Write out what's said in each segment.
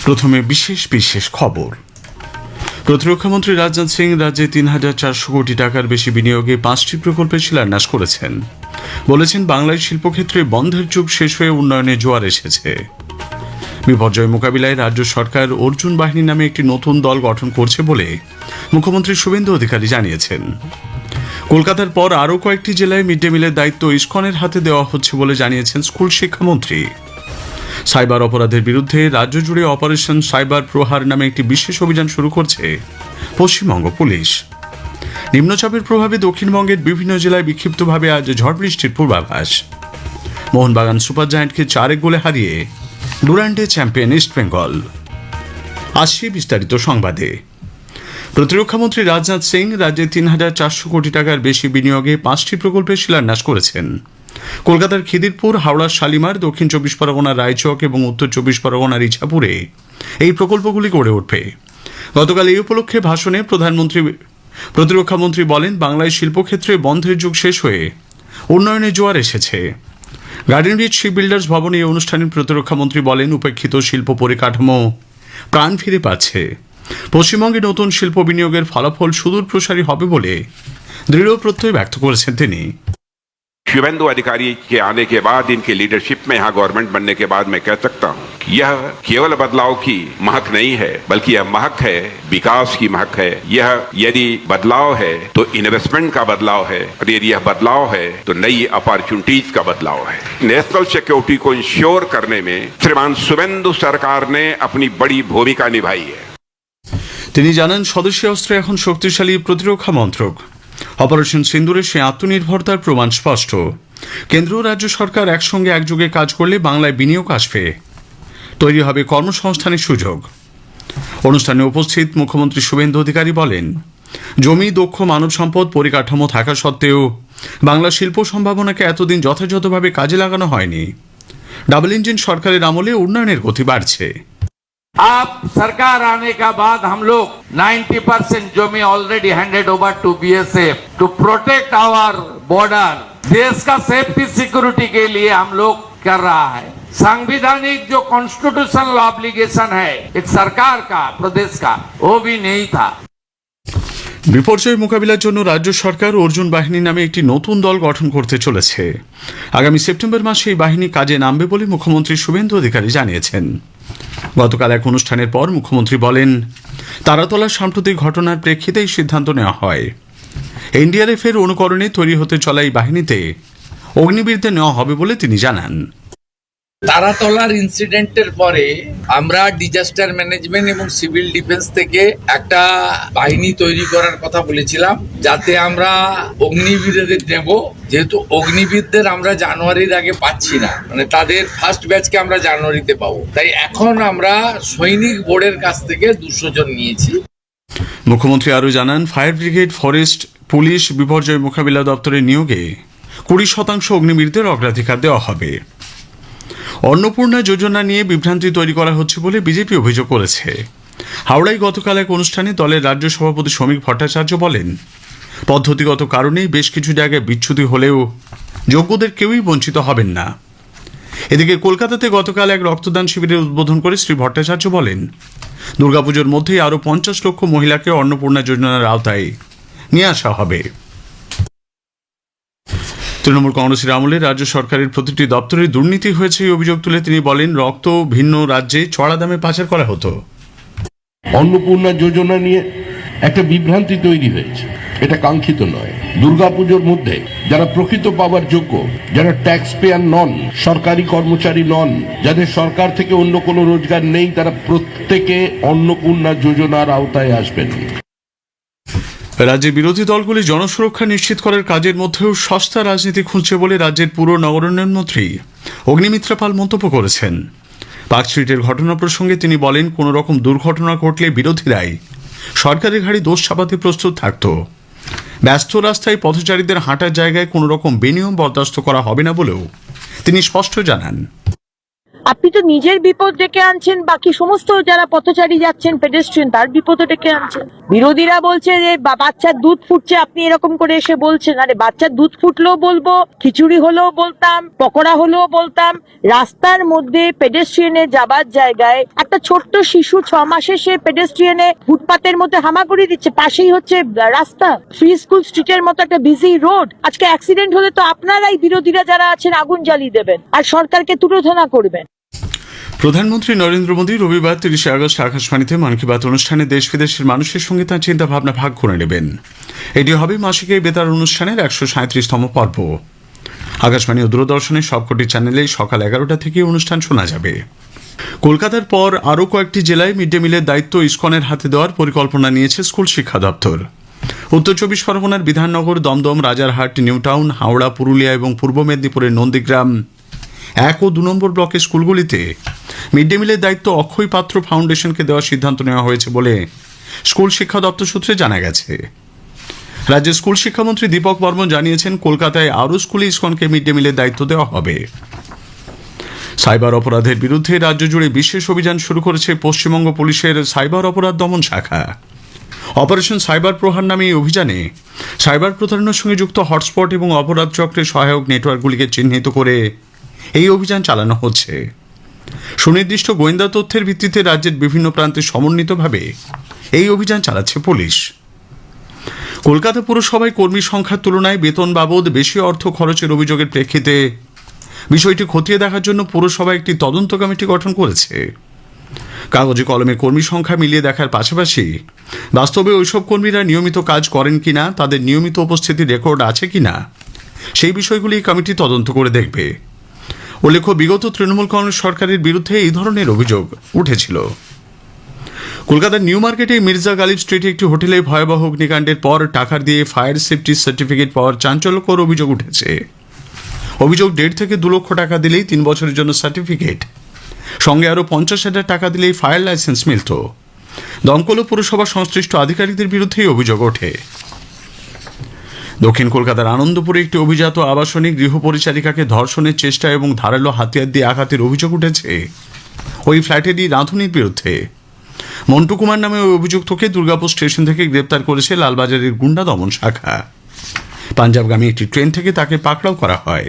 প্রথমে বিশেষ খবর। প্রতিরক্ষামন্ত্রী রাজনাথ সিং রাজ্যে ৩,৪০০ কোটি টাকার বেশি বিনিয়োগে ৫টি প্রকল্পের শিলান্যাস করেছেন। বলেছেন, বাংলায় শিল্পক্ষেত্রে বন্ধের যুগ শেষ হয়ে উন্নয়নে জোয়ার এসেছে। বিপর্যয় মোকাবিলায় রাজ্য সরকার অর্জুন বাহিনী নামে একটি নতুন দল গঠন করছে বলে মুখ্যমন্ত্রী শুভেন্দু অধিকারী জানিয়েছেন। কলকাতার পর আরও কয়েকটি জেলায় মিড ডে মিলের দায়িত্ব ইসকনের হাতে দেওয়া হচ্ছে বলে জানিয়েছেন স্কুল শিক্ষামন্ত্রী। সাইবার অপরাধের বিরুদ্ধে রাজ্য জুড়ে অপারেশন সাইবার প্রহার নামে একটি বিশেষ অভিযান শুরু করছে পশ্চিমবঙ্গ পুলিশ। নিম্নচাপের প্রভাবে দক্ষিণবঙ্গের বিভিন্ন জেলায় বিক্ষিপ্তভাবে আজ ঝড় বৃষ্টির পূর্বাভাস। মোহনবাগান সুপার জায়ান্টকে 4 গোলে হারিয়ে ডুরান্ডে চ্যাম্পিয়ন ইস্টবেঙ্গল। আসছি বিস্তারিত সংবাদে। প্রতিরক্ষামন্ত্রী রাজনাথ সিং রাজ্যে ৩,৪০০ কোটি টাকার বেশি বিনিয়োগে 5টি প্রকল্পের শিলান্যাস করেছেন। কলকাতার খিদিরপুর, হাওড়ার শালিমার, দক্ষিণ 24 পরগনার রায়চক এবং উত্তর 24 পরগনার ইছাপুরে এই প্রকল্পগুলি গড়ে উঠবে। গতকাল এই উপলক্ষে ভাষণে প্রতিরক্ষামন্ত্রী বলেন, বাংলায় শিল্পক্ষেত্রে বন্ধের যুগ শেষ হয়ে উন্নয়নে জোয়ার এসেছে। গার্ডেন রিচ শিপ বিল্ডার্স ভবনে এই অনুষ্ঠানে প্রতিরক্ষামন্ত্রী বলেন, উপেক্ষিত শিল্প পরিকাঠামো প্রাণ ফিরে পাচ্ছে। পশ্চিমবঙ্গে নতুন শিল্প বিনিয়োগের ফলাফল সুদূর প্রসারী হবে বলে দৃঢ় প্রত্যয় ব্যক্ত করেছেন তিনি। शुभेंदु अधिकारी के आने के बाद, इनके लीडरशिप में यहाँ गवर्नमेंट बनने के बाद मैं कह सकता हूँ कि यह केवल बदलाव की महक नहीं है, बल्कि यह महक है, विकास की महक है। यह यदि बदलाव है तो इन्वेस्टमेंट का बदलाव है, और यदि यह बदलाव है तो नई अपॉर्चुनिटीज का बदलाव है। नेशनल सिक्योरिटी को इंश्योर करने में श्रीमान शुभेंदु सरकार ने अपनी बड़ी भूमिका निभाई है। তিনি জানান, স্বদেশী অস্ত্রে এখন শক্তিশালী প্রতিরক্ষা মন্ত্রক। অপারেশন সিন্দুরে সে আত্মনির্ভরতার প্রমাণ স্পষ্ট। কেন্দ্র ও রাজ্য সরকার একসঙ্গে একযোগে কাজ করলে বাংলায় বিনিয়োগ আসবে, তৈরি হবে কর্মসংস্থানের সুযোগ। অনুষ্ঠানে উপস্থিত মুখ্যমন্ত্রী শুভেন্দু অধিকারী বলেন, জমি, দক্ষ মানব সম্পদ, পরিকাঠামো থাকা সত্ত্বেও বাংলা শিল্প সম্ভাবনাকে এতদিন যথাযথভাবে কাজে লাগানো হয়নি। ডাবল ইঞ্জিন সরকারের আমলে উন্নয়নের গতি বাড়ছে। आप सरकार आने का बाद हम लोग 90% जमीन already handed over to BSF to protect our border. देश का सेफ्टी सिक्योरिटी के लिए हम लोग कर रहा है। संवैधानिक जो कॉन्स्टिट्यूशनल ऑब्लिगेशन है एक सरकार का, प्रदेश का, वो भी नहीं था। বিপর্যয় মোকাবিলার জন্য রাজ্য সরকার অর্জুন বাহিনী নামে একটি নতুন দল গঠন করতে চলেছে। আগামী সেপ্টেম্বর মাসে এই বাহিনী কাজে নামবে বলে মুখ্যমন্ত্রী শুভেন্দু অধিকারী জানিয়েছেন। গতকাল এক অনুষ্ঠানের পর মুখ্যমন্ত্রী বলেন, তারাতলার সাম্প্রতিক ঘটনার প্রেক্ষিতে এই সিদ্ধান্ত নেওয়া হয়। এনডিআরএফ এর অনুকরণে তৈরি হতে চলা এই বাহিনীতে অগ্নিবীরদের নেওয়া হবে বলে তিনি জানান। তারাতলার ইনসিডেন্টের পরে আমরা ডিজাস্টার ম্যানেজমেন্ট এবং সিভিল ডিফেন্স থেকে একটা বাহিনী তৈরি করার কথা বলেছিলাম, যাতে আমরা অগ্নিবীরদের নেব। যেহেতু অগ্নিবীরদের আমরা জানুয়ারির আগে পাচ্ছি না, মানে তাদের ফার্স্ট ব্যাচকে আমরা জানুয়ারিতে পাবো, তাই এখন আমরা সৈনিক বোর্ডের কাছ থেকে 200 জন নিয়েছি। মুখ্যমন্ত্রী আরও জানান, ফায়ার ব্রিগেড, ফরেস্ট, পুলিশ, বিপর্যয় মোকাবিলা দপ্তরের নিয়োগে 20% অগ্নিবীরদের অগ্রাধিকার দেওয়া হবে। অন্নপূর্ণা যোজনা নিয়ে বিভ্রান্তি তৈরি করা হচ্ছে বলে বিজেপি অভিযোগ করেছে। হাওড়ায় গতকাল এক অনুষ্ঠানে দলের রাজ্য সভাপতি শ্রমিক ভট্টাচার্য বলেন, পদ্ধতিগত কারণেই বেশ কিছু জায়গায় বিচ্যুতি হলেও যোগ্যদের কেউই বঞ্চিত হবেন না। এদিকে কলকাতাতে গতকাল এক রক্তদান শিবিরের উদ্বোধন করে শ্রী ভট্টাচার্য বলেন, দুর্গাপুজোর মধ্যেই আরও 50 লক্ষ মহিলাকে অন্নপূর্ণা যোজনার আওতায় নিয়ে আসা হবে। তৃণমূল কংগ্রেসের আমলে রাজ্য সরকারের প্রতিটি দপ্তরে দুর্নীতি হয়েছে এই অভিযোগ তুলে তিনি বলেন, রক্ত ভিন্ন রাজ্যে চড়া দামে পাচার করা হতো। অন্নপূর্ণা যোজনা নিয়ে একটা বিভ্রান্তি তৈরি হয়েছে, এটা কাঙ্ক্ষিত নয়। দুর্গাপুজোর মধ্যে যারা প্রকৃত পাওয়ার যোগ্য, যারা ট্যাক্স পেয়ার নন, সরকারি কর্মচারী নন, যাদের সরকার থেকে অন্য কোনো রোজগার নেই, তারা প্রত্যেকে অন্নপূর্ণা যোজনার আওতায় আসবেন। রাজ্যের বিরোধী দলগুলি জনসুরক্ষা নিশ্চিত করার কাজের মধ্যেও সস্তা রাজনীতি খুঁজছে বলে রাজ্যের পুর নগরোন্নয়ন মন্ত্রী অগ্নিমিত্রা পাল মন্তব্য করেছেন। পার্কস্ট্রিটের ঘটনা প্রসঙ্গে তিনি বলেন, কোন রকম দুর্ঘটনা ঘটলে বিরোধীরাই সরকারের ঘাড়ে দোষ চাপাতে প্রস্তুত থাকত। ব্যস্ত রাস্তায় পথচারীদের হাঁটার জায়গায় কোন রকম বেনিয়ম বরদাস্ত করা হবে না বলেও তিনি স্পষ্ট জানান। আপনি তো নিজের বিপদ ডেকে আনছেন, বাকি সমস্ত যারা পথচারী যাচ্ছেন পেডেস্ট্রিয়ান তার বিপদও ডেকে আনছেন। বিরোধীরা বলছে যে বাচ্চার দুধ ফুটছে, আপনি এরকম করে এসে বলছেন। আরে বাচ্চার দুধ ফুটলেও বলবো, খিচুড়ি হলেও বলতাম, পকোড়া হলেও বলতাম। রাস্তার মধ্যে পেডেস্ট্রিয়ানে যাবার জায়গায় একটা ছোট্ট শিশু 6 মাসে সে পেডেস্ট্রিয়ানে ফুটপাতের মধ্যে হামাগুড়ি দিচ্ছে, পাশেই হচ্ছে রাস্তা, ফ্রি স্কুল স্ট্রিটের মতো একটা বিজি রোড। আজকে অ্যাক্সিডেন্ট হলে তো আপনারাই বিরোধীরা যারা আছেন আগুন জ্বালিয়ে দেবেন আর সরকারকে তুলোধনা করবেন। প্রধানমন্ত্রী নরেন্দ্র মোদী রবিবার 30 আগস্ট আকাশবাণীতে মন কি বাত অনুষ্ঠানে দেশ বিদেশের মানুষের সঙ্গে তাঁর চিন্তা ভাবনা ভাগ করে নেবেন। এটি হবে মাসিক এই বেতার অনুষ্ঠানের 137তম পর্ব। আকাশবাণী ও দূরদর্শনের সবকটি চ্যানেলেই সকাল 11টা থেকে অনুষ্ঠান শোনা যাবে। কলকাতার পর আরও কয়েকটি জেলায় মিড ডে মিলের দায়িত্ব ইসকনের হাতে দেওয়ার পরিকল্পনা নিয়েছে স্কুল শিক্ষা দপ্তর। উত্তর 24 পরগনার বিধাননগর, দমদম, রাজারহাট, নিউ টাউন, হাওড়া, পুরুলিয়া এবং পূর্ব মেদিনীপুরের নন্দীগ্রাম 1 ও 2 নম্বর ব্লকের স্কুলগুলিতে মিড ডে মিলের দায়িত্ব অক্ষয় পাত্র ফাউন্ডেশনকে দেওয়ার সিদ্ধান্ত নেওয়া হয়েছে বলে স্কুল শিক্ষা দপ্তর সূত্রে জানা গেছে। রাজ্যের স্কুল শিক্ষামন্ত্রী দীপক বর্মন জানিয়েছেন, কলকাতায় আরও স্কুলে ইসকনকে মিড ডে মিলের দায়িত্ব দেওয়া হবে। সাইবার অপরাধের বিরুদ্ধে রাজ্য জুড়ে বিশেষ অভিযান শুরু করেছে পশ্চিমবঙ্গ পুলিশের সাইবার অপরাধ দমন শাখা। অপারেশন সাইবার প্রহার নামে এই অভিযানে সাইবার প্রতারণার সঙ্গে যুক্ত হটস্পট এবং অপরাধ চক্রের সহায়ক নেটওয়ার্কগুলিকে চিহ্নিত করে এই অভিযান চালানো হচ্ছে। সুনির্দিষ্ট গোয়েন্দা তথ্যের ভিত্তিতে রাজ্যের বিভিন্ন প্রান্তে সমন্বিতভাবে এই অভিযান চালাচ্ছে পুলিশ। কলকাতা পুরসভায় কর্মী সংখ্যার তুলনায় বেতন বাবদ বেশি অর্থ খরচের অভিযোগের প্রেক্ষিতে বিষয়টি খতিয়ে দেখার জন্য পুরসভা একটি তদন্ত কমিটি গঠন করেছে। কাগজে কলমে কর্মী সংখ্যা মিলিয়ে দেখার পাশাপাশি বাস্তবে ওইসব কর্মীরা নিয়মিত কাজ করেন কিনা, তাদের নিয়মিত উপস্থিতির রেকর্ড আছে কিনা, সেই বিষয়গুলি কমিটি তদন্ত করে দেখবে। উল্লেখ্য, বিগত তৃণমূল কংগ্রেস সরকারের বিরুদ্ধে এই ধরনের অভিযোগ উঠেছিল। কলকাতার নিউ মার্কেটে মির্জা গালিব স্ট্রিটে একটি হোটেলে ভয়াবহ অগ্নিকাণ্ডের পর টাকা দিয়ে ফায়ার সেফটি সার্টিফিকেট পাওয়ার চাঞ্চল্যকর অভিযোগ উঠেছে। অভিযোগ 1.5 থেকে 2 লক্ষ টাকা দিলেই 3 বছরের জন্য সার্টিফিকেট, সঙ্গে আরও 50,000 টাকা দিলেই ফায়ার লাইসেন্স মিলত। দমকল পুরসভা সংশ্লিষ্ট আধিকারিকদের বিরুদ্ধেই অভিযোগ ওঠে। দক্ষিণ কলকাতার আনন্দপুরে একটি অভিজাত আবাসনিক গৃহ পরিচারিকাকে ধর্ষণের চেষ্টা এবং ধারালো হাতিয়ার দিয়ে আঘাতের অভিযোগ উঠেছে ওই ফ্ল্যাটেরই রাঁধুনির বিরুদ্ধে। মন্টু কুমার নামে ওই অভিযুক্তকে দুর্গাপুর স্টেশন থেকে গ্রেপ্তার করেছে লালবাজারের গুন্ডা দমন শাখা। পাঞ্জাবগামী একটি ট্রেন থেকে তাকে পাকড়াও করা হয়।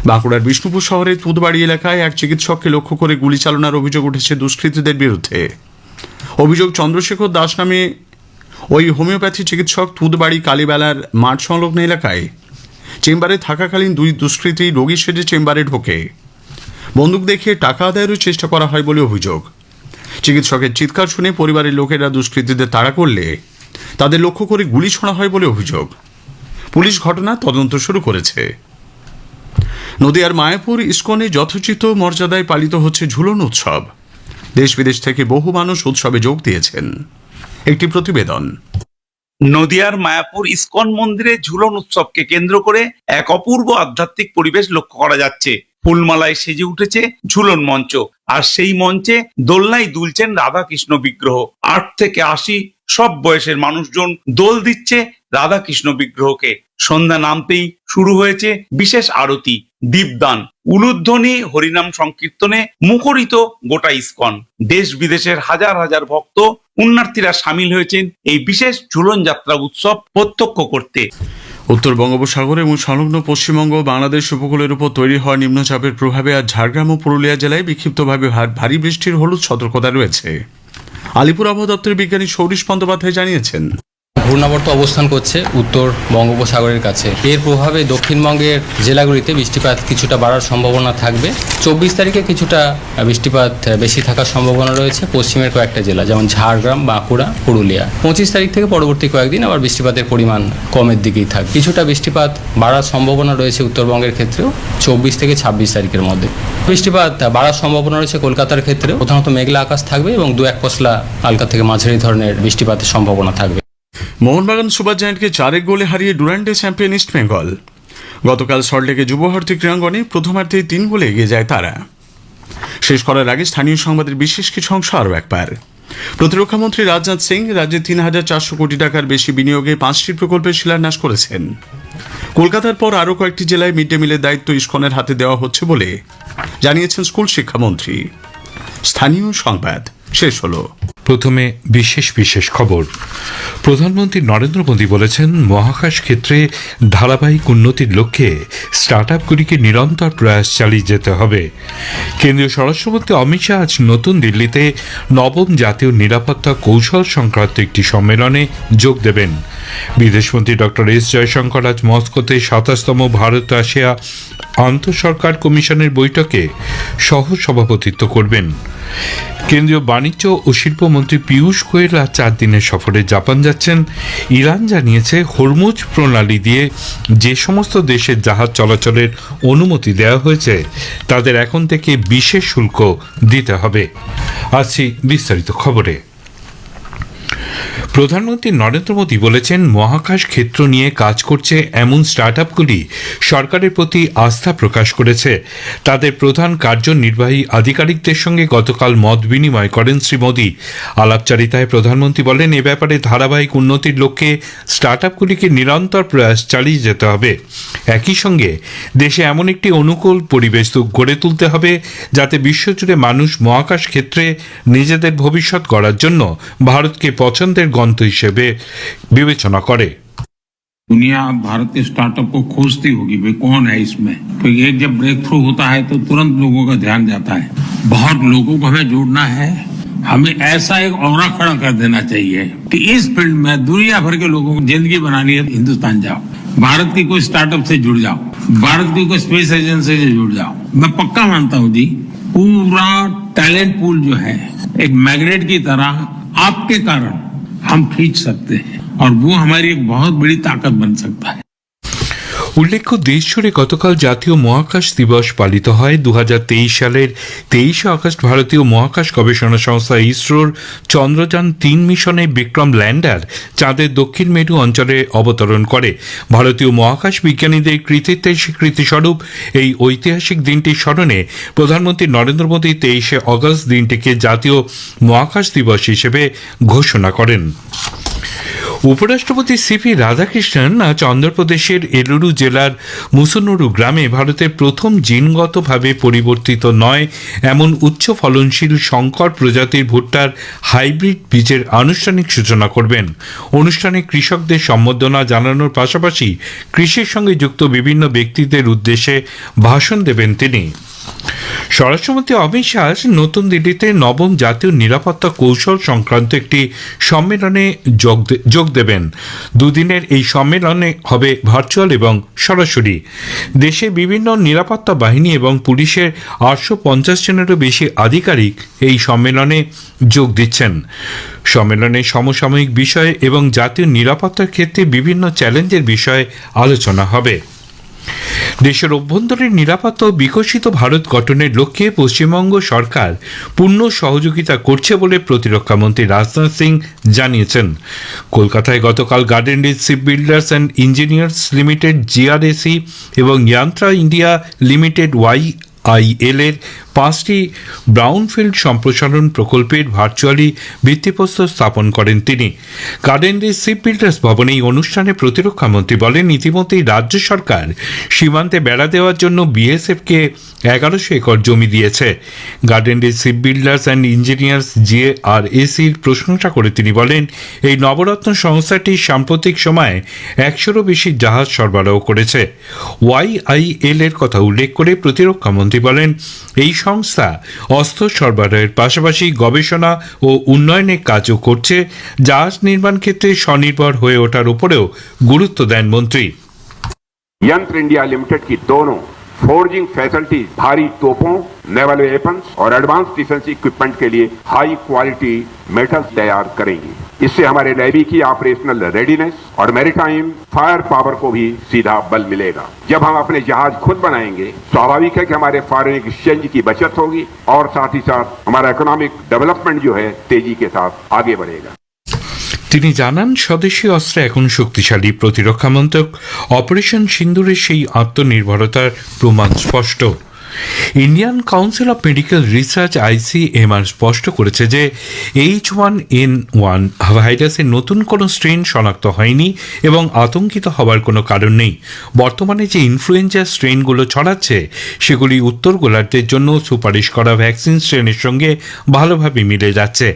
বাঁকুড়ার বিষ্ণুপুর শহরের তুঁতবাড়ি এলাকায় এক চিকিৎসককে লক্ষ্য করে গুলি চালনার অভিযোগ উঠেছে দুষ্কৃতীদের বিরুদ্ধে। অভিযোগ, চন্দ্রশেখর দাস নামে ওই হোমিওপ্যাথি চিকিৎসক তুঁতবাড়ি কালীবেলার মাঠ সংলগ্ন এলাকায় চেম্বারে থাকাকালীন 2 দুষ্কৃতী রোগী সেজে চেম্বারে ঢোকে বন্দুক দেখিয়ে টাকা আদায়েরও চেষ্টা করা হয় বলে অভিযোগ। চিকিৎসকের চিৎকার শুনে পরিবারের লোকেরা দুষ্কৃতীদের তাড়া করলে তাদের লক্ষ্য করে গুলি ছোড়া হয় বলে অভিযোগ। পুলিশ ঘটনার তদন্ত শুরু করেছে। নদিয়ার মায়াপুর ইসকনে যথোচিত মর্যাদায় পালিত হচ্ছে ঝুলন উৎসব। দেশ বিদেশ থেকে বহু মানুষ উৎসবে যোগ দিয়েছেন। একটি প্রতিবেদন। নদিয়ার মায়াপুর ইসকন মন্দিরে ঝুলন উৎসবকে কেন্দ্র করে এক অপূর্ব আধ্যাত্মিক পরিবেশ লক্ষ্য করা যাচ্ছে। ফুলমালায় সেজে উঠেছে ঝুলন মঞ্চ, আর সেই মঞ্চে দোলনায় দুলছেন রাধা কৃষ্ণ বিগ্রহ। 8 থেকে 80 সব বয়সের মানুষজন দোল দিচ্ছে রাধা কৃষ্ণ বিগ্রহকে। সন্ধ্যা নামতেই শুরু হয়েছে বিশেষ আরতি, দীপদান, উলুধ্বনি, হরিনাম সংকীর্তনে মুখরিত গোটা ইসকন। দেশ বিদেশের হাজার হাজার ভক্ত পুণ্যার্থীরা সামিল হয়েছেন এই বিশেষ ঝুলন যাত্রা উৎসব প্রত্যক্ষ করতে। উত্তর বঙ্গোপসাগর এবং সংলগ্ন পশ্চিমবঙ্গ বাংলাদেশ উপকূলের উপর তৈরি হওয়া নিম্নচাপের প্রভাবে আজ ঝাড়গ্রাম ও পুরুলিয়া জেলায় বিক্ষিপ্তভাবে ভারী বৃষ্টির হলুদ সতর্কতা রয়েছে। আলিপুর আবহাওয়া দপ্তরের বিজ্ঞানী সৌরিশ বন্দ্যোপাধ্যায় জানিয়েছেন, ঘূর্ণাবর্ত অবস্থান করছে উত্তর বঙ্গোপসাগরের কাছে। এর প্রভাবে দক্ষিণবঙ্গের জেলাগুলিতে বৃষ্টিপাত কিছুটা বাড়ার সম্ভাবনা থাকবে। 24 তারিখে কিছুটা বৃষ্টিপাত বেশি থাকার সম্ভাবনা রয়েছে পশ্চিমের কয়েকটা জেলা, যেমন ঝাড়গ্রাম, বাঁকুড়া, পুরুলিয়া। 25 তারিখ থেকে পরবর্তী কয়েকদিন আবার বৃষ্টিপাতের পরিমাণ কমের দিকেই থাকবে। কিছুটা বৃষ্টিপাত বাড়ার সম্ভাবনা রয়েছে উত্তরবঙ্গের ক্ষেত্রেও 24 থেকে 26 তারিখের মধ্যে। বৃষ্টিপাত বাড়ার সম্ভাবনা রয়েছে কলকাতার ক্ষেত্রেও। প্রধানত মেঘলা আকাশ থাকবে এবং 2-1 পশলা হালকা থেকে মাঝারি ধরনের বৃষ্টিপাতের সম্ভাবনা থাকবে। মোহনবাগান সুপার জায়ান্টকে 4 গোলে হারিয়ে ডুরান্ডে চ্যাম্পিয়ন ইস্ট বেঙ্গল। গতকাল সল্টলেকে যুবভারতী ক্রীড়াঙ্গনে প্রথমার্ধে 3 গোলে এগিয়ে যায় তারা। শেষ করার আগে স্থানীয় সংবাদের বিশেষ কিছু অংশ আরও একবার। প্রতিরক্ষামন্ত্রী রাজনাথ সিং রাজ্যে 3,400 কোটি টাকার বেশি বিনিয়োগে 5টি প্রকল্পের শিলান্যাস করেছেন। কলকাতার পর আরও কয়েকটি জেলায় মিড ডে মিলের দায়িত্ব ইসকনের হাতে দেওয়া হচ্ছে বলে জানিয়েছেন স্কুল শিক্ষামন্ত্রী। স্থানীয় সংবাদ শেষ হলো। প্রথমে বিশেষ খবর। প্রধানমন্ত্রী নরেন্দ্র মোদী বলেছেন, মহাকাশ ক্ষেত্রে ধারাবাহিক উন্নতির লক্ষ্যে স্টার্টআপগুলিকে নিরন্তর প্রয়াস চালিয়ে যেতে হবে। কেন্দ্রীয় স্বরাষ্ট্রমন্ত্রী অমিত শাহ আজ নতুন দিল্লিতে নবম জাতীয় নিরাপত্তা কৌশল সংক্রান্ত একটি সম্মেলনে যোগ দেবেন। বিদেশমন্ত্রী ডক্টর এস জয়শঙ্কর আজ মস্কোতে ২৭তম ভারত রাশিয়া আন্তঃসরকার কমিশনের বৈঠকে সহ সভাপতিত্ব করবেন। কেন্দ্রীয় বাণিজ্য ও শিল্পমন্ত্রী পীয়ূষ গোয়েল আজ 4 দিনের সফরে জাপান যাচ্ছেন। ইরান জানিয়েছে, হরমুজ প্রণালী দিয়ে যে সমস্ত দেশের জাহাজ চলাচলের অনুমতি দেওয়া হয়েছে তাদের এখন থেকে বিশেষ শুল্ক দিতে হবে। আসছি বিস্তারিত খবরে। প্রধানমন্ত্রী নরেন্দ্র মোদী বলেছেন, মহাকাশ ক্ষেত্র নিয়ে কাজ করছে এমন স্টার্টআপগুলি সরকারের প্রতি আস্থা প্রকাশ করেছে। তাদের প্রধান কার্যনির্বাহী আধিকারিকদের সঙ্গে গতকাল মত বিনিময় করেন শ্রী মোদী। আলাপচারিতায় প্রধানমন্ত্রী বলেন, এ ব্যাপারে ধারাবাহিক উন্নতির লক্ষ্যে স্টার্টআপগুলিকে নিরন্তর প্রয়াস চালিয়ে যেতে হবে। একই সঙ্গে দেশে এমন একটি অনুকূল পরিবেশ গড়ে তুলতে হবে যাতে বিশ্বজুড়ে মানুষ মহাকাশ ক্ষেত্রে নিজেদের ভবিষ্যৎ গড়ার জন্য ভারতকে পছন্দের গন্তব্য হিসেবে বিবেচনা করে। दुनिया भारत के स्टार्टअप को खोजती होगी, भाई कौन है इसमें। तो एक जब ब्रेक थ्रू होता है तो तुरंत लोगों का ध्यान जाता है। बहुत लोगों को हमें जोड़ना है। हमें ऐसा एक औरा खड़ा कर देना चाहिए कि इस फील्ड में दुनिया भर के लोगों को जिंदगी बनानी है, हिंदुस्तान जाओ, भारत की कोई स्टार्टअप से जुड़ जाओ, भारत की कोई स्पेस एजेंसी से जुड़ जाओ। मैं पक्का मानता हूँ जी, पूरा टैलेंट पूल जो है एक मैग्नेट की तरह आपके कारण हम खींच सकते हैं और वो हमारी एक बहुत बड़ी ताकत बन सकता है। উল্লেখ্য, দেশ জুড়ে গতকাল জাতীয় মহাকাশ দিবস পালিত হয়। 2023 সালের 23 আগস্ট ভারতীয় মহাকাশ গবেষণা সংস্থা ইসরোর চন্দ্রযান-3 মিশনে বিক্রম ল্যান্ডার চাঁদের দক্ষিণ মেরু অঞ্চলে অবতরণ করে। ভারতীয় মহাকাশ বিজ্ঞানীদের কৃতিত্বের স্বীকৃতিস্বরূপ এই ঐতিহাসিক দিনটির স্মরণে প্রধানমন্ত্রী নরেন্দ্র মোদী 23 আগস্ট দিনটিকে জাতীয় মহাকাশ দিবস হিসেবে ঘোষণা করেন। উপরাষ্ট্রপতি সিপি রাধাকৃষ্ণন আজ অন্ধ্রপ্রদেশের এলুরু জেলার মুসুনুরু গ্রামে ভারতের প্রথম জিনগতভাবে পরিবর্তিত নয় এমন উচ্চ ফলনশীল সংকর প্রজাতির ভুট্টার হাইব্রিড বীজের আনুষ্ঠানিক সূচনা করবেন। অনুষ্ঠানে কৃষকদের সম্বর্ধনা জানানোর পাশাপাশি কৃষির সঙ্গে যুক্ত বিভিন্ন ব্যক্তিদের উদ্দেশ্যে ভাষণ দেবেন তিনি। স্বরাষ্ট্রমন্ত্রী অমিত শাহ নতুন দিল্লিতে নবম জাতীয় নিরাপত্তা কৌশল সংক্রান্ত একটি সম্মেলনে যোগ দেবেন। দুদিনের এই সম্মেলনে হবে ভার্চুয়াল এবং সরাসরি। দেশে বিভিন্ন নিরাপত্তা বাহিনী এবং পুলিশের 850 জনেরও বেশি আধিকারিক এই সম্মেলনে যোগ দিচ্ছেন। সম্মেলনে সমসাময়িক বিষয় এবং জাতীয় নিরাপত্তার ক্ষেত্রে বিভিন্ন চ্যালেঞ্জের বিষয়ে আলোচনা হবে। দেশের অভ্যন্তরীণ নিরাপত্তা ও বিকশিত ভারত গঠনের লক্ষ্যে পশ্চিমবঙ্গ সরকার পূর্ণ সহযোগিতা করছে বলে প্রতিরক্ষামন্ত্রী রাজনাথ সিং জানিয়েছেন। কলকাতায় গতকাল Garden reach ship builders and Engineers Limited GRSE এবং ইয়ান্ত্রা ইন্ডিয়া লিমিটেড YIL এর 5টি ব্রাউনফিল্ড সম্প্রসারণ প্রকল্পের ভার্চুয়ালি ভিত্তিপ্রস্তর স্থাপন করেন তিনি। গার্ডেন রিচ শিপ বিল্ডার্স ভবনে এই অনুষ্ঠানে প্রতিরক্ষামন্ত্রী বলেন, ইতিমধ্যেই রাজ্য সরকার সীমান্তে বেড়া দেওয়ার জন্য বিএসএফকে 1100 একর জমি দিয়েছে। Garden reach ship builders and engineers জিআরএসির প্রশংসা করে তিনি বলেন, এই নবরত্ন সংস্থাটি সাম্প্রতিক সময়ে 100রও বেশি জাহাজ সরবরাহ করেছে। YIL এর কথা উল্লেখ করে প্রতিরক্ষামন্ত্রী বলেন, এই সংস্থা অস্ত্র সরবরাহের পাশাপাশি গবেষণা ও উন্নয়নের কাজও করছে। জাহাজ নির্মাণ ক্ষেত্রে স্বনির্ভর হয়ে ওঠার উপরেও গুরুত্ব দেন মন্ত্রী। यंत्र इंडिया लिमिटेड की दोनों फोर्जिंग फैसिलिटीज भारी तोपों, नेवल वेपन्स और एडवांस डिफेंस इक्विपमेंट के लिए हाई क्वालिटी मेटल्स तैयार करेंगी। इससे हमारे नेवी की ऑपरेशनल रेडीनेस और मैरीटाइम फायर पावर को भी सीधा बल मिलेगा। जब हम अपने जहाज खुद बनाएंगे, स्वाभाविक है कि हमारे फॉरेन एक्सचेंज की बचत होगी और साथ ही साथ हमारा इकोनॉमिक डेवलपमेंट जो है तेजी के साथ आगे बढ़ेगा। তিনি জানান, স্বদেশী অস্ত্র এখন শক্তিশালী। প্রতিরক্ষা মন্ত্রক অপারেশন সিন্দুরের সেই আত্মনির্ভরতার প্রমাণ স্পষ্ট। Indian council of medical research ICMR স্পষ্ট করেছে যে H1N1 ভাইরাসের নতুন কোনো স্ট্রেন শনাক্ত হয়নি এবং আতঙ্কিত হওয়ার কোনো কারণ নেই। বর্তমানে যে ইনফ্লুয়েঞ্জা স্ট্রেনগুলো ছড়াচ্ছে সেগুলি উত্তর গোলার্ধের জন্য সুপারিশ করা ভ্যাকসিন স্ট্রেনের সঙ্গে ভালোভাবে মিলে যাচ্ছে।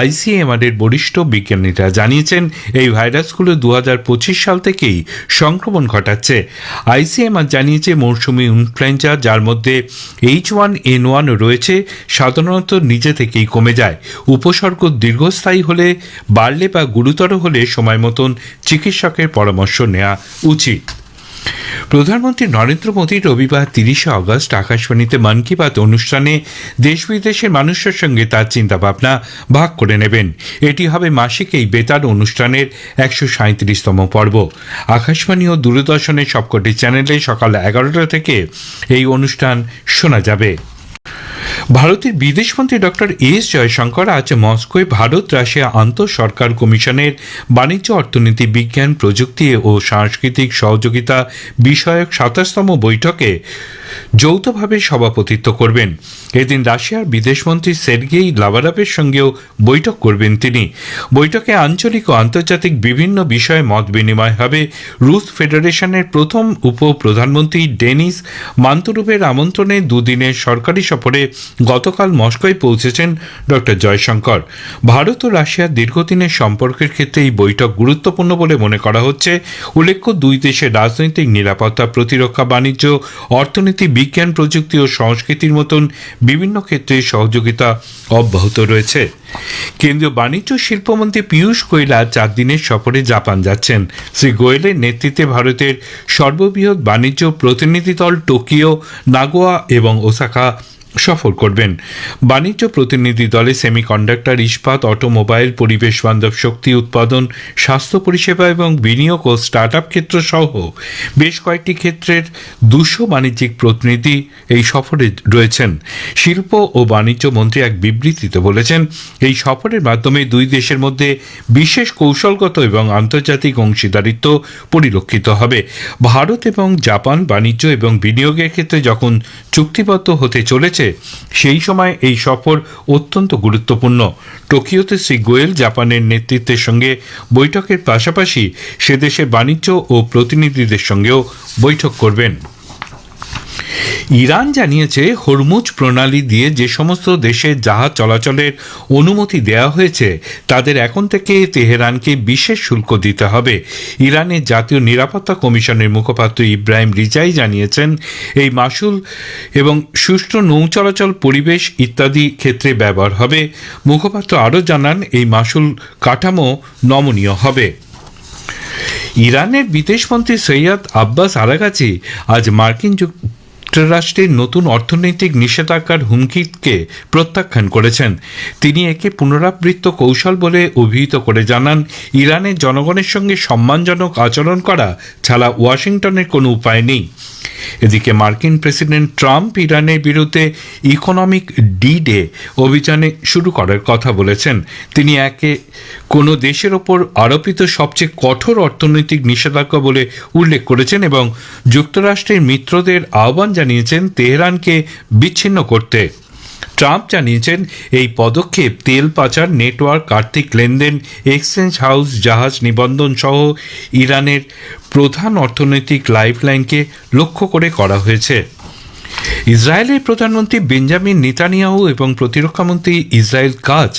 ICMR এর বরিষ্ঠ বিজ্ঞানীরা জানিয়েছেন এই ভাইরাসগুলো 2025 সাল থেকেই সংক্রমণ ঘটাচ্ছে। ICMR জানিয়েছে মৌসুমি ইনফ্লুয়েঞ্জা, যার মধ্যে H1N1 রয়েছে, সাধারণত নিজে থেকেই কমে যায়। উপসর্গ দীর্ঘস্থায়ী হলে, বাড়লে বা গুরুতর হলে সময় মতন চিকিৎসকের পরামর্শ নেওয়া উচিত। প্রধানমন্ত্রী নরেন্দ্র মোদী রবিবার 30শে আগস্ট আকাশবাণীতে মন কি বাত অনুষ্ঠানে দেশ বিদেশের মানুষের সঙ্গে তার চিন্তাভাবনা ভাগ করে নেবেন। এটি হবে মাসিক এই বেতার অনুষ্ঠানের 137তম পর্ব। আকাশবাণী ও দূরদর্শনের সবকটি চ্যানেলে সকাল 11টা থেকে এই অনুষ্ঠান শোনা যাবে। ভারতের বিদেশমন্ত্রী ডক্টর এস জয়শঙ্কর আজ মস্কোয় ভারত রাশিয়া আন্তঃসরকার কমিশনের বাণিজ্য, অর্থনীতি, বিজ্ঞান, প্রযুক্তি ও সাংস্কৃতিক সহযোগিতা বিষয়ক 27তম বৈঠকে যৌথভাবে সভাপতিত্ব করবেন। এদিন রাশিয়ার বিদেশমন্ত্রী সের্গেই লাভারভের সঙ্গেও বৈঠক করবেন তিনি। বৈঠকে আঞ্চলিক ও আন্তর্জাতিক বিভিন্ন বিষয়ে মত বিনিময় হবে। রুশ ফেডারেশনের প্রথম উপপ্রধানমন্ত্রী ডেনিস মান্তুরোভের আমন্ত্রণে দুদিনের সরকারি সফরে গতকাল মস্কোয় পৌঁছেছেন ডক্টর জয়শঙ্কর। ভারত ও রাশিয়ার দীর্ঘদিনের সম্পর্কের ক্ষেত্রে এই বৈঠক গুরুত্বপূর্ণ বলে মনে করা হচ্ছে। উল্লেখ্য, দুই দেশের রাজনৈতিক, নিরাপত্তা, প্রতিরক্ষা, বাণিজ্য, অর্থনীতি, বিজ্ঞান, প্রযুক্তি ও সংস্কৃতির মতন বিভিন্ন ক্ষেত্রে সহযোগিতা অব্যাহত রয়েছে। কেন্দ্রীয় বাণিজ্য শিল্পমন্ত্রী পীয়ূষ গোয়েল আজ 4 দিনের সফরে জাপান যাচ্ছেন। শ্রী গোয়েলের নেতৃত্বে ভারতের সর্ববৃহৎ বাণিজ্য প্রতিনিধি দল টোকিও, নাগোয়া এবং ওসাকা সফর করবেন। বাণিজ্য প্রতিনিধি দলে সেমিকন্ডাক্টর, ইস্পাত, অটোমোবাইল, পরিবেশ বান্ধব শক্তি উৎপাদন, স্বাস্থ্য পরিষেবা এবং বিনিয়োগ ও স্টার্টআপ ক্ষেত্র সহ বেশ কয়েকটি ক্ষেত্রের 200 বাণিজ্যিক প্রতিনিধি এই সফরে রয়েছেন। শিল্প ও বাণিজ্য মন্ত্রী এক বিবৃতিতে বলেছেন, এই সফরের মাধ্যমে দুই দেশের মধ্যে বিশেষ কৌশলগত এবং আন্তর্জাতিক অংশীদারিত্ব পরিলক্ষিত হবে। ভারত এবং জাপান বাণিজ্য এবং বিনিয়োগের ক্ষেত্রে যখন চুক্তিবদ্ধ হতে চলেছে, সেই সময় এই সফর অত্যন্ত গুরুত্বপূর্ণ। টোকিওতে শ্রী গোয়েল জাপানের নেতৃত্বের সঙ্গে বৈঠকের পাশাপাশি সে দেশের বাণিজ্য ও প্রতিনিধিদের সঙ্গেও বৈঠক করবেন। ইরান জানিয়েছে, হরমুজ প্রণালী দিয়ে যে সমস্ত দেশে জাহাজ চলাচলের অনুমতি দেওয়া হয়েছে তাদের এখন থেকে তেহরানকে বিশেষ শুল্ক দিতে হবে। ইরানের জাতীয় নিরাপত্তা কমিশনের মুখপাত্র ইব্রাহিম রিজাই জানিয়েছেন, এই মাশুল এবং সুষ্ঠু নৌ চলাচল, পরিবেশ ইত্যাদি ক্ষেত্রে ব্যবহার হবে। মুখপাত্র আরও জানান, এই মাশুল কাঠামো নমনীয় হবে। ইরানের বিদেশমন্ত্রী সৈয়দ আব্বাস আরাগাচি আজ মার্কিন যুক্তরাষ্ট্রের নতুন অর্থনৈতিক নিষেধাজ্ঞার হুমকিকে প্রত্যাখ্যান করেছেন। তিনি একে পুনরাবৃত্ত কৌশল বলে অভিহিত করে জানান, ইরানের জনগণের সঙ্গে সম্মানজনক আচরণ করা ছাড়া ওয়াশিংটনের কোনো উপায় নেই। এদিকে মার্কিন প্রেসিডেন্ট ট্রাম্প ইরানের বিরুদ্ধে ইকোনমিক ডি-ডে অভিযানে শুরু করার কথা বলেছেন। তিনি একে কোনো দেশের ওপর আরোপিত সবচেয়ে কঠোর অর্থনৈতিক নিষেধাজ্ঞা বলে উল্লেখ করেছেন এবং যুক্তরাষ্ট্রের মিত্রদের আহ্বান জানিয়েছেন তেহরানকে বিচ্ছিন্ন করতে। ট্রাম্প জানিয়েছেন, এই পদক্ষেপ তেল পাচার, নেটওয়ার্ক, আর্থিক লেনদেন, এক্সচেঞ্জ হাউস, জাহাজ নিবন্ধন সহ ইরানের প্রধান অর্থনৈতিক লাইফলাইনকে লক্ষ্য করে করা হয়েছে। ইসরায়েলের প্রধানমন্ত্রী বেঞ্জামিন নেতানিয়াহু এবং প্রতিরক্ষামন্ত্রী ইসরায়েল কাজ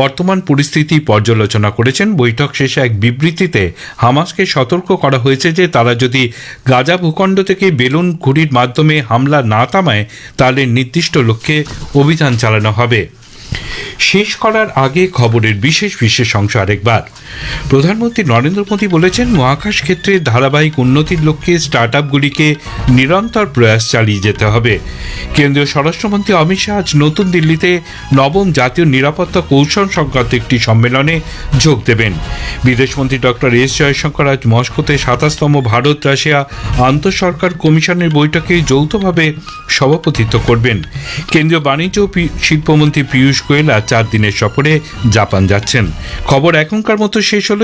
বর্তমান পরিস্থিতি পর্যালোচনা করেছেন। বৈঠক শেষে এক বিবৃতিতে হামাসকে সতর্ক করা হয়েছে যে তারা যদি গাজা ভূখণ্ড থেকে বেলুন ঘুড়ির মাধ্যমে হামলা না থামায় তাহলে নির্দিষ্ট লক্ষ্যে অভিযান চালানো হবে। শেষ করার আগে খবরের বিশেষ অংশ আরেকবার। প্রধানমন্ত্রী নরেন্দ্র মোদী বলেছেন, মহাকাশ ক্ষেত্রে ধারাবাহিক উন্নতির লক্ষ্যে স্টার্টআপগুলিকে নিরন্তর প্রয়াস চালিয়ে যেতে হবে। কেন্দ্রীয় স্বরাষ্ট্রমন্ত্রী অমিত শাহ আজ নতুন দিল্লিতে 9ম জাতীয় নিরাপত্তা কৌশল সংক্রান্ত একটি সম্মেলনে যোগ দেবেন। বিদেশমন্ত্রী ডক্টর এস জয়শঙ্কর আজ মস্কোতে 27তম ভারত রাশিয়া আন্তঃসরকার কমিশনের বৈঠকে যৌথভাবে সভাপতিত্ব করবেন। কেন্দ্রীয় বাণিজ্য ও শিল্পমন্ত্রী পীয়ূষ গোয়েল আজ 4 দিনের সফরে জাপান যাচ্ছেন। খবর এখনকার মতো শেষ হলো।